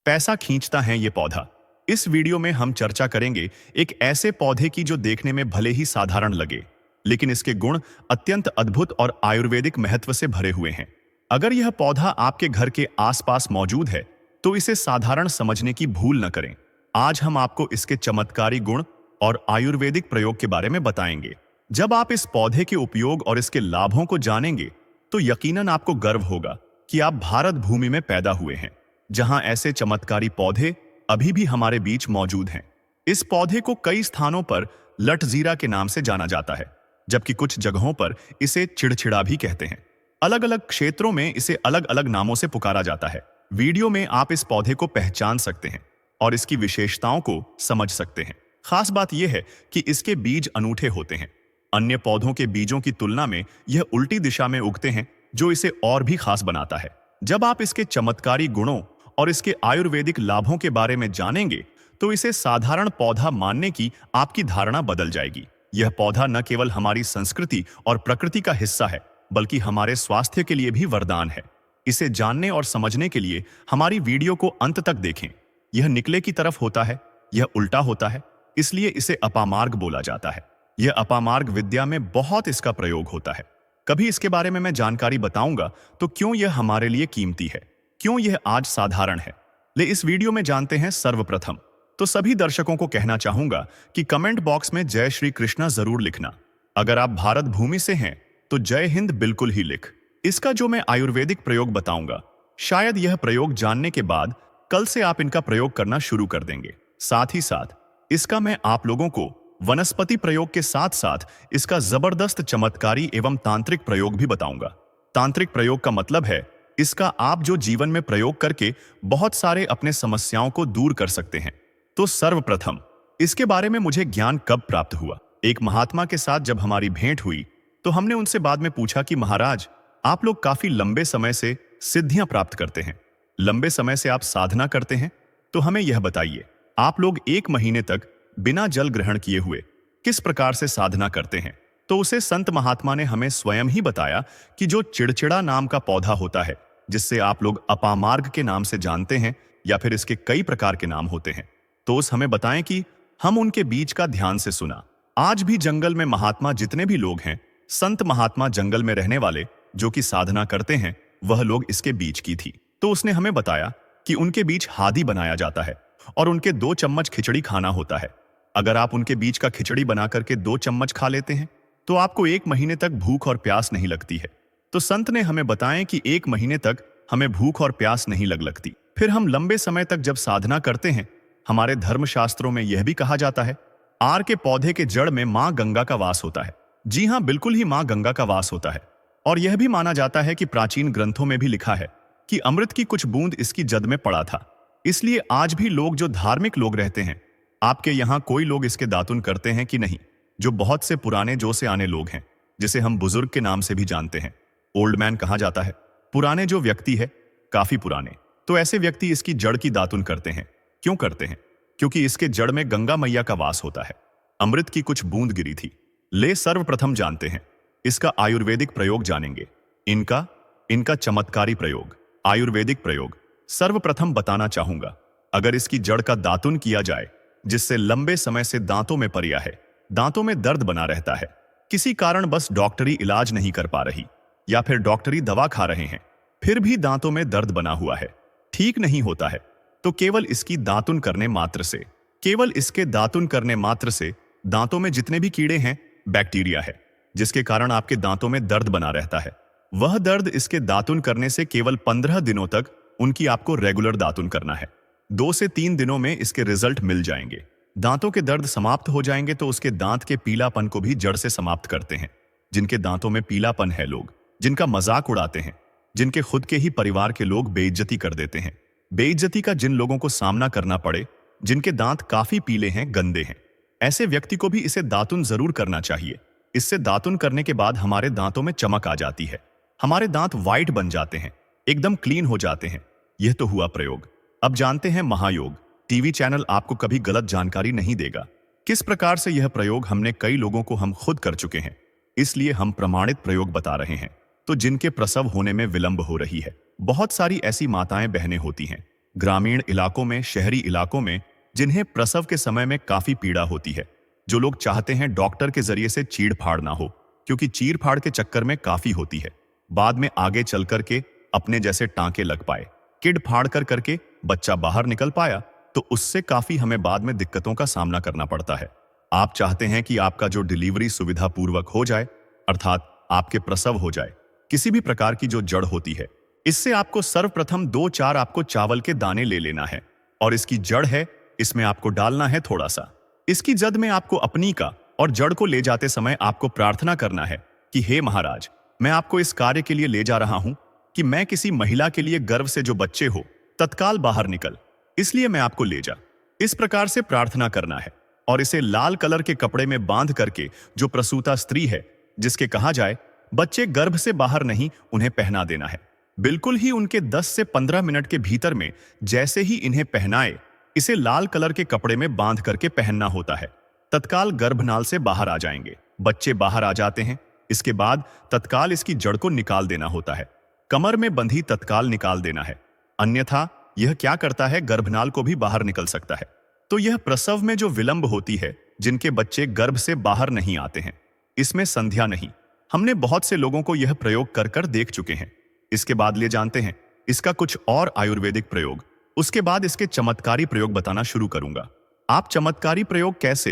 पैसा खींचता है ये पौधा। इस वीडियो में हम चर्चा करेंगे एक ऐसे पौधे की जो देखने में भले ही साधारण लगे, लेकिन इसके गुण अत्यंत अद्भुत और आयुर्वेदिक महत्व से भरे हुए हैं। अगर यह पौधा आपके घर के आसपास मौजूद है तो इसे साधारण समझने की भूल न करें। आज हम आपको इसके चमत्कारी गुण और आयुर्वेदिक प्रयोग के बारे में बताएंगे। जब आप इस पौधे के उपयोग और इसके लाभों को जानेंगे तो यकीनन आपको गर्व होगा कि आप भारत भूमि में पैदा हुए हैं, जहां ऐसे चमत्कारी पौधे अभी भी हमारे बीच मौजूद हैं। इस पौधे को कई स्थानों पर लटजीरा के नाम से जाना जाता है, जबकि कुछ जगहों पर इसे चिड़चिड़ा भी कहते हैं। अलग अलग क्षेत्रों में इसे अलग अलग नामों से पुकारा जाता है। वीडियो में आप इस पौधे को पहचान सकते हैं और इसकी विशेषताओं को समझ सकते हैं। खास बात यह है कि इसके बीज अनूठे होते हैं। अन्य पौधों के बीजों की तुलना में यह उल्टी दिशा में उगते हैं, जो इसे और भी खास बनाता है। जब आप इसके चमत्कारी गुणों और इसके आयुर्वेदिक लाभों के बारे में जानेंगे तो इसे साधारण पौधा मानने की आपकी धारणा बदल जाएगी। यह पौधा न केवल हमारी संस्कृति और प्रकृति का हिस्सा है, बल्कि हमारे स्वास्थ्य के लिए भी वरदान है। इसे जानने और समझने के लिए हमारी वीडियो को अंत तक देखें। यह निकले की तरफ होता है, यह उल्टा होता है, इसलिए इसे अपामार्ग बोला जाता है। यह अपामार्ग विद्या में बहुत इसका प्रयोग होता है। कभी इसके बारे में मैं जानकारी बताऊंगा तो क्यों यह हमारे लिए कीमती है, क्यों यह आज साधारण है, ले इस वीडियो में जानते हैं। सर्वप्रथम तो सभी दर्शकों को कहना चाहूंगा कि कमेंट बॉक्स में जय श्री कृष्णा जरूर लिखना। अगर आप भारत भूमि से हैं तो जय हिंद बिल्कुल ही लिख। इसका जो मैं आयुर्वेदिक प्रयोग बताऊंगा, शायद यह प्रयोग जानने के बाद कल से आप इनका प्रयोग करना शुरू कर देंगे। साथ ही साथ इसका मैं आप लोगों को वनस्पति प्रयोग के साथ साथ इसका जबरदस्त चमत्कारी एवं तांत्रिक प्रयोग भी बताऊंगा। तांत्रिक प्रयोग का मतलब है इसका आप जो जीवन में प्रयोग करके बहुत सारे अपने समस्याओं को दूर कर सकते हैं। तो सर्वप्रथम इसके बारे में मुझे ज्ञान कब प्राप्त हुआ? एक महात्मा के साथ जब हमारी भेंट हुई तो हमने उनसे बाद में पूछा कि महाराज, आप लोग काफी लंबे समय से सिद्धियां प्राप्त करते हैं, लंबे समय से आप साधना करते हैं, तो हमें यह बताइए, आप लोग 1 महीने तक बिना जल ग्रहण किए हुए किस प्रकार से साधना करते हैं? तो उसे संत महात्मा ने हमें स्वयं ही बताया कि जो चिड़चिड़ा नाम का पौधा होता है, जिससे आप लोग अपामार्ग के नाम से जानते हैं या फिर इसके कई प्रकार के नाम होते हैं, तो उस हमें बताएं कि हम उनके बीज का ध्यान से सुना। आज भी जंगल में महात्मा जितने भी लोग हैं, संत महात्मा जंगल में रहने वाले जो कि साधना करते हैं, वह लोग इसके बीज की थी। तो उसने हमें बताया कि उनके बीच हादी बनाया जाता है और उनके 2 चम्मच खिचड़ी खाना होता है। अगर आप उनके बीज का खिचड़ी बना करके 2 चम्मच खा लेते हैं तो आपको 1 महीने तक भूख और प्यास नहीं लगती है। तो संत ने हमें बताया कि 1 महीने तक हमें भूख और प्यास नहीं लगती। फिर हम लंबे समय तक जब साधना करते हैं, हमारे धर्मशास्त्रों में यह भी कहा जाता है, आर के पौधे के जड़ में मां गंगा का वास होता है। जी हां, बिल्कुल ही मां गंगा का वास होता है। और यह भी माना जाता है कि प्राचीन ग्रंथों में भी लिखा है कि अमृत की कुछ बूंद इसकी जद में पड़ा था। इसलिए आज भी लोग जो धार्मिक लोग रहते हैं, आपके यहां कोई लोग इसके दातुन करते हैं कि नहीं? जो बहुत से पुराने जो से आने लोग हैं, जिसे हम बुजुर्ग के नाम से भी जानते हैं, ओल्ड मैन कहा जाता है। पुराने जो व्यक्ति है, काफी पुराने, तो ऐसे व्यक्ति इसकी जड़ की दातुन करते हैं। क्यों करते हैं? क्योंकि इसके जड़ में गंगा मैया का वास होता है। अमृत की कुछ बूंद गिरी थी। ले सर्वप्रथम जानते हैं, इसका आयुर्वेदिक प्रयोग जानेंगे। इनका चमत्कारी प्रयोग, आयुर्वेदिक प्रयोग सर्वप्रथम बताना चाहूंगा। अगर इसकी जड़ का दातुन किया जाए, जिससे लंबे समय से दांतों में परिया है, दांतों में दर्द बना रहता है, किसी कारण बस डॉक्टरी इलाज नहीं कर पा रही या फिर डॉक्टरी दवा खा रहे हैं, फिर भी दांतों में दर्द बना हुआ है, ठीक नहीं होता है, तो केवल इसकी दातुन करने मात्र से, केवल इसके दातुन करने मात्र से दांतों में जितने भी कीड़े हैं, बैक्टीरिया है, जिसके कारण आपके दांतों में दर्द बना रहता है, वह दर्द इसके दातुन करने से केवल 15 दिनों तक उनकी आपको रेगुलर दातुन करना है। 2 से 3 दिनों में इसके रिजल्ट मिल जाएंगे। दांतों के दर्द समाप्त हो जाएंगे तो उसके दांत के पीलापन को भी जड़ से समाप्त करते हैं। जिनके दांतों में पीलापन है, लोग जिनका मजाक उड़ाते हैं, जिनके खुद के ही परिवार के लोग बेइज्जती कर देते हैं, बेइज्जती का जिन लोगों को सामना करना पड़े, जिनके दांत काफी पीले हैं, गंदे हैं, ऐसे व्यक्ति को भी इसे दातुन जरूर करना चाहिए। इससे दातुन करने के बाद हमारे दांतों में चमक आ जाती है, हमारे दांत व्हाइट बन जाते हैं, एकदम क्लीन हो जाते हैं। यह तो हुआ प्रयोग। अब जानते हैं महायोग। टीवी चैनल आपको कभी गलत जानकारी नहीं देगा। किस प्रकार से यह प्रयोग हमने कई लोगों को हम खुद कर चुके हैं, इसलिए हम प्रमाणित प्रयोग बता रहे हैं। तो जिनके प्रसव होने में विलंब हो रही है, बहुत सारी ऐसी माताएं बहनें होती हैं ग्रामीण इलाकों में, शहरी इलाकों में, जिन्हें प्रसव के समय में काफी पीड़ा होती है, जो लोग चाहते हैं डॉक्टर के जरिए से चीड़ फाड़ ना हो, क्योंकि चीड़ फाड़ के चक्कर में काफी होती है, बाद में आगे चल करके अपने जैसे टांके लग पाए, किड फाड़ कर करके बच्चा बाहर निकल पाया, तो उससे काफी हमें बाद में दिक्कतों का सामना करना पड़ता है। आप चाहते हैं कि आपका जो डिलीवरी सुविधा पूर्वक हो जाए, अर्थात आपके प्रसव हो जाए, किसी भी प्रकार की जो जड़ होती है, इससे आपको सर्वप्रथम 2-4 आपको चावल के दाने ले लेना है, और इसकी जड़ है, इसमें आपको डालना है थोड़ा सा। इसकी जद में आपको अपनी का और जड़ को ले जाते समय आपको प्रार्थना करना है कि हे महाराज, मैं आपको इस कार्य के लिए ले जा रहा हूं कि मैं किसी महिला के लिए गर्भ से जो बच्चे हो तत्काल बाहर निकल, इसलिए मैं आपको ले जा। इस प्रकार से प्रार्थना करना है और इसे लाल कलर के कपड़े में बांध करके जो प्रसूता स्त्री है, जिसके कहा जाए बच्चे गर्भ से बाहर नहीं, उन्हें पहना देना है। बिल्कुल ही उनके 10 से 15 मिनट के भीतर में जैसे ही इन्हें पहनाए, इसे लाल कलर के कपड़े में बांध करके पहनना होता है। तत्काल गर्भनाल से बाहर आ जाएंगे, बच्चे बाहर आ जाते हैं। इसके बाद तत्काल इसकी जड़ को निकाल देना होता है, कमर में बंधी तत्काल निकाल देना है, अन्यथा यह क्या करता है, गर्भनाल को भी बाहर निकल सकता है। तो यह प्रसव में जो विलंब होती है, जिनके बच्चे गर्भ से बाहर नहीं आते हैं, इसमें संध्या नहीं। हमने बहुत से लोगों को यह प्रयोग कर कर देख चुके हैं। इसके बाद ले जानते हैं इसका कुछ और आयुर्वेदिक प्रयोग। उसके बाद इसके चमत्कारी प्रयोग बताना शुरू करूंगा। आप चमत्कारी प्रयोग कैसे,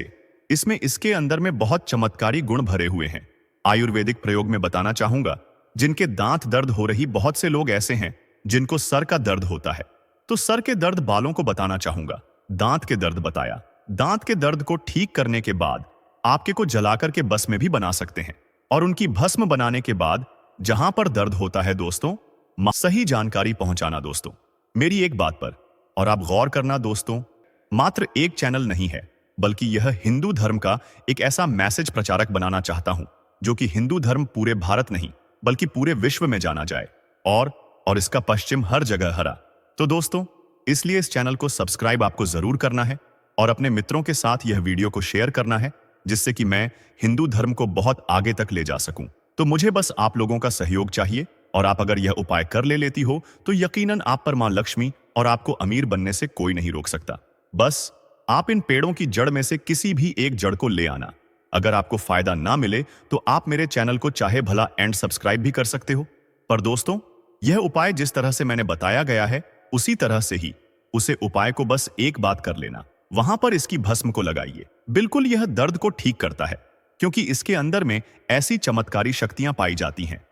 इसमें इसके अंदर में बहुत चमत्कारी गुण भरे हुए हैं। आयुर्वेदिक प्रयोग में बताना चाहूंगा, जिनके दांत दर्द हो रही, बहुत से लोग ऐसे हैं जिनको सर का दर्द होता है, तो सर के दर्द बालों को बताना चाहूंगा। दांत के दर्द बताया, दांत के दर्द को ठीक करने के बाद आपके को जलाकर के बस में भी बना सकते हैं, और उनकी भस्म बनाने के बाद जहां पर दर्द होता है दोस्तों, सही जानकारी पहुंचाना दोस्तों मेरी एक बात पर, और आप गौर करना दोस्तों, मात्र एक चैनल नहीं है, बल्कि यह हिंदू धर्म का एक ऐसा मैसेज प्रचारक बनाना चाहता हूं जो कि हिंदू धर्म पूरे भारत नहीं बल्कि पूरे विश्व में जाना जाए, और इसका पश्चिम हर जगह हरा। तो दोस्तों, इसलिए इस चैनल को सब्सक्राइब आपको जरूर करना है और अपने मित्रों के साथ यह वीडियो को शेयर करना है, जिससे कि मैं हिंदू धर्म को बहुत आगे तक ले जा सकूं। तो मुझे बस आप लोगों का सहयोग चाहिए, और आप अगर यह उपाय कर लेती हो तो यकीनन आप पर मां लक्ष्मी और आपको अमीर बनने से कोई नहीं रोक सकता। बस आप इन पेड़ों की जड़ में से किसी भी एक जड़ को ले आना। अगर आपको फायदा ना मिले तो आप मेरे चैनल को चाहे भला एंड सब्सक्राइब भी कर सकते हो, पर दोस्तों यह उपाय जिस तरह से मैंने बताया गया है, उसी तरह से ही उसे उपाय को बस एक बात कर लेना, वहां पर इसकी भस्म को लगाइए। बिल्कुल यह दर्द को ठीक करता है, क्योंकि इसके अंदर में ऐसी चमत्कारी शक्तियां पाई जाती हैं।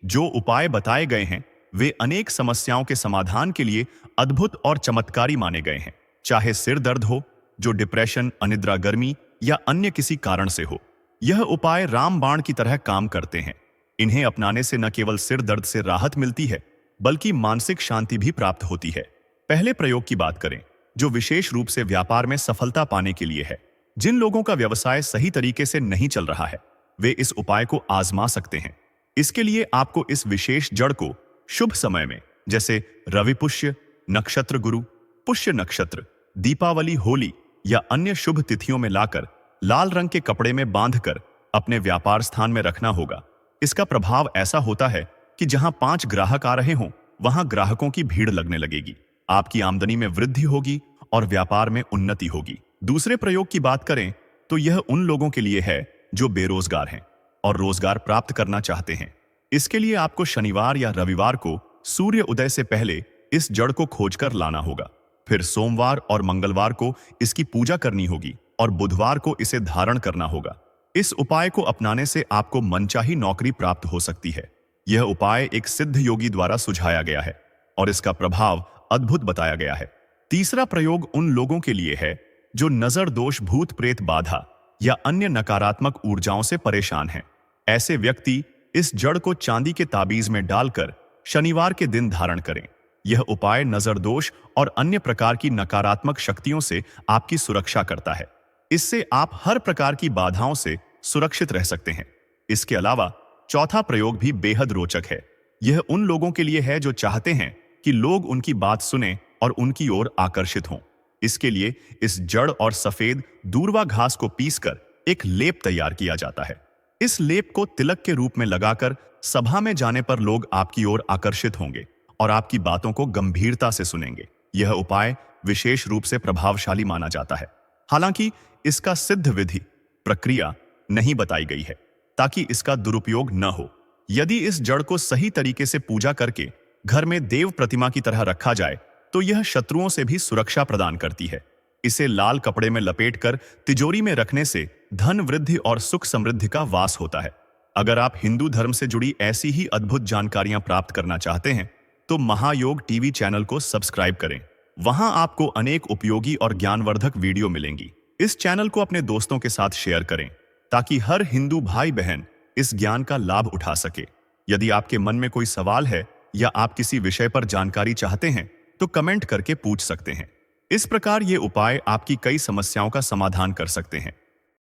जो उपाय बताए गए हैं वे अनेक समस्याओं के समाधान के लिए अद्भुत और चमत्कारी माने गए हैं। चाहे सिर दर्द हो, जो डिप्रेशन, अनिद्रा, गर्मी या अन्य किसी कारण से हो, यह उपाय रामबाण की तरह काम करते हैं। इन्हें अपनाने से न केवल सिर दर्द से राहत मिलती है, बल्कि मानसिक शांति भी प्राप्त होती है। पहले प्रयोग की बात करें, जो विशेष रूप से व्यापार में सफलता पाने के लिए है। जिन लोगों का व्यवसाय सही तरीके से नहीं चल रहा है, वे इस उपाय को आजमा सकते हैं। इसके लिए आपको इस विशेष जड़ को शुभ समय में, जैसे रवि पुष्य नक्षत्र, गुरु पुष्य नक्षत्र, दीपावली, होली या अन्य शुभ तिथियों में लाकर लाल रंग के कपड़े में बांधकर अपने व्यापार स्थान में रखना होगा। इसका प्रभाव ऐसा होता है कि जहां 5 ग्राहक आ रहे हों, वहां ग्राहकों की भीड़ लगने लगेगी, आपकी आमदनी में वृद्धि होगी और व्यापार में उन्नति होगी। दूसरे प्रयोग की बात करें तो यह उन लोगों के लिए है जो बेरोजगार हैं और रोजगार प्राप्त करना चाहते हैं। इसके लिए आपको शनिवार या रविवार को सूर्य उदय से पहले इस जड़ को खोजकर लाना होगा। फिर सोमवार और मंगलवार को इसकी पूजा करनी होगी और बुधवार को इसे धारण करना होगा। इस उपाय को अपनाने से आपको मनचाही नौकरी प्राप्त हो सकती है। यह उपाय एक सिद्ध योगी द्वारा सुझाया गया है और इसका प्रभाव अद्भुत बताया गया है। तीसरा प्रयोग उन लोगों के लिए है जो नजर दोष, भूत प्रेत बाधा या अन्य नकारात्मक ऊर्जाओं से परेशान हैं। ऐसे व्यक्ति इस जड़ को चांदी के ताबीज में डालकर शनिवार के दिन धारण करें। यह उपाय नजर दोष और अन्य प्रकार की नकारात्मक शक्तियों से आपकी सुरक्षा करता है। इससे आप हर प्रकार की बाधाओं से सुरक्षित रह सकते हैं। इसके अलावा चौथा प्रयोग भी बेहद रोचक है। यह उन लोगों के लिए है जो चाहते हैं कि लोग उनकी बात सुनें और उनकी ओर आकर्षित हों। इसके लिए इस जड़ और सफेद दूर्वा घास को पीसकर एक लेप तैयार किया जाता है। इस लेप को तिलक के रूप में लगाकर सभा में जाने पर लोग आपकी ओर आकर्षित होंगे और आपकी बातों को गंभीरता से सुनेंगे। यह उपाय विशेष रूप से प्रभावशाली माना जाता है। हालांकि इसका सिद्ध विधि प्रक्रिया नहीं बताई गई है ताकि इसका दुरुपयोग न हो। यदि इस जड़ को सही तरीके से पूजा करके घर में देव प्रतिमा की तरह रखा जाए तो यह शत्रुओं से भी सुरक्षा प्रदान करती है। इसे लाल कपड़े में लपेटकर तिजोरी में रखने से धन वृद्धि और सुख समृद्धि का वास होता है। अगर आप हिंदू धर्म से जुड़ी ऐसी ही अद्भुत जानकारियां प्राप्त करना चाहते हैं तो महायोग टीवी चैनल को सब्सक्राइब करें। वहां आपको अनेक उपयोगी और ज्ञानवर्धक वीडियो मिलेंगी। इस चैनल को अपने दोस्तों के साथ शेयर करें ताकि हर हिंदू भाई बहन इस ज्ञान का लाभ उठा सके। यदि आपके मन में कोई सवाल है या आप किसी विषय पर जानकारी चाहते हैं तो कमेंट करके पूछ सकते हैं। इस प्रकार ये उपाय आपकी कई समस्याओं का समाधान कर सकते हैं।